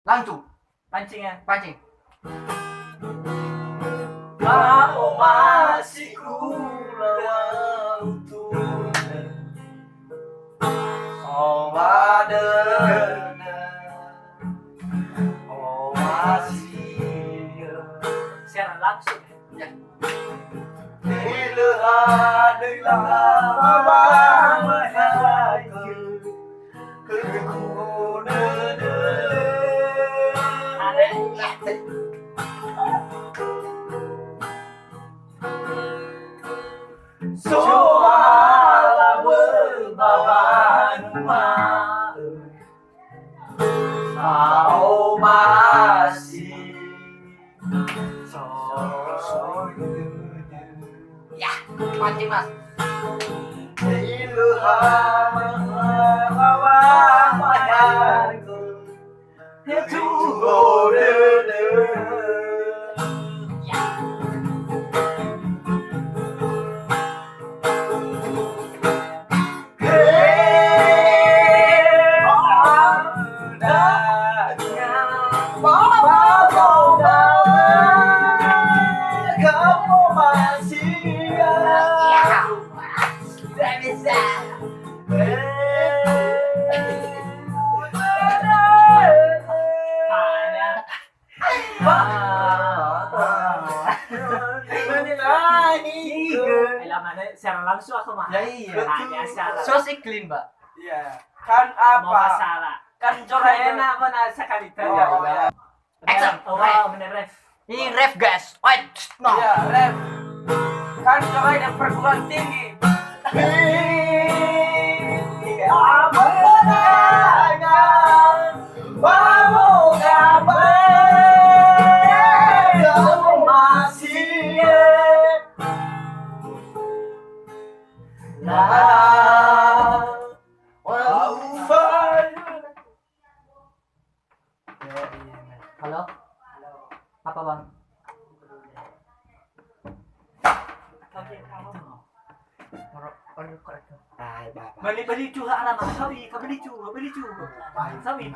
Langsung. Pancing ya. Pancing. Kau masih kulawan utuhnya. Oh wadana. Oh masih. Secara langsung ya. Soala berbahan rumah kau masih Ya, pancing Mas. Secara langsung aku mah. Ya iya. Hanya salah. Sos iklim, Mbak. Iya. Kan Mau apa? masalah. Kan Coba coba enak mana sekali Oh, tanya. iya. Action. Oh, bener ref. Ini ref, guys. Wait. No. Iya, ref. Kan coba yang perguruan tinggi. Halo? Apa, Bang? Beli juga alamat sawi, beli juga. Sawi.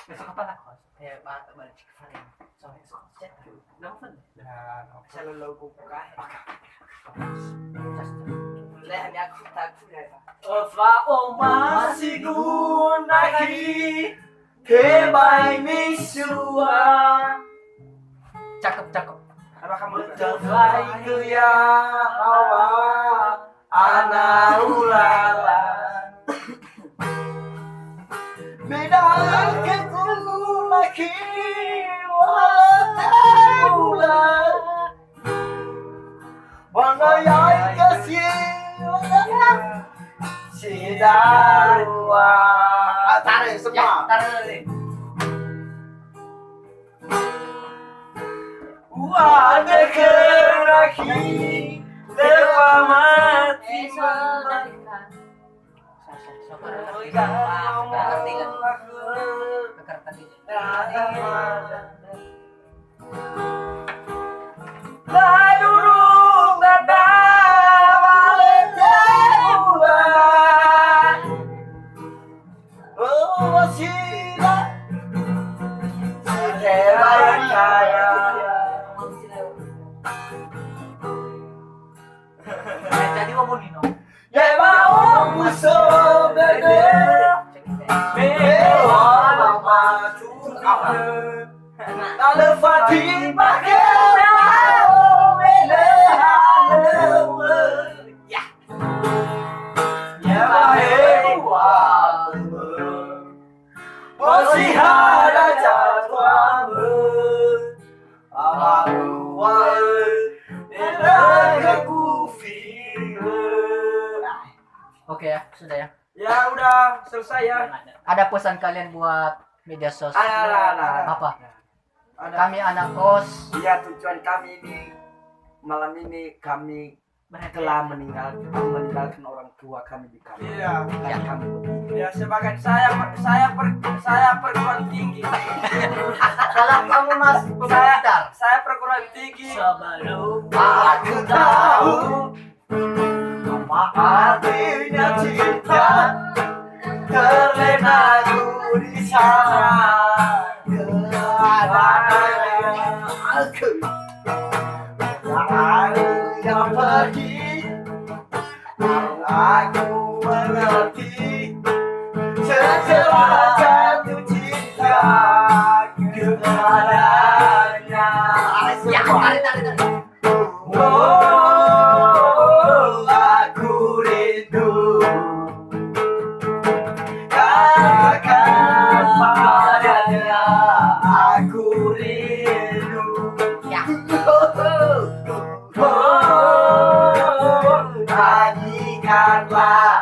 Besok apa lah? Balik ke Valen. Sorry, cek. Langsung. Selalu buka. Lihat aku takut ya. Fao masih gunahi kebai misua. Cakep. Apa kamu Terbaik ke ya hawa ana ulala. Beda ke kuku laki wala bulan. Bangayai kasih sidarwa. Tarik semua. Tarik. Wada keraki terpamati Jadi ngomong Nino. Ya mau musuh bede Bewa matu Tale Fatih pakai Mele halewe Ya Ya bahewa Masih ada jadwal Awal Oke ya, sudah ya. Ya udah selesai ya. Ada pesan kalian buat media sosial? Ada. Apa? Kami anak kos. Ya tujuan kami ini malam ini kami telah meninggalkan orang tua kami di kamar. Iya. Ya. Kami. Ya sebagai saya perguruan tinggi. Kalau kamu Mas pembelajar. Saya perguruan tinggi. Sebelum Aku tahu apa artinya cinta terlena di sana keadaan aku yang pergi aku mengerti setelah jatuh cinta kepadanya. Ya, tarik. Oh, aku rindu katakan padanya aku rindu. Ya. Oh, nyanyikanlah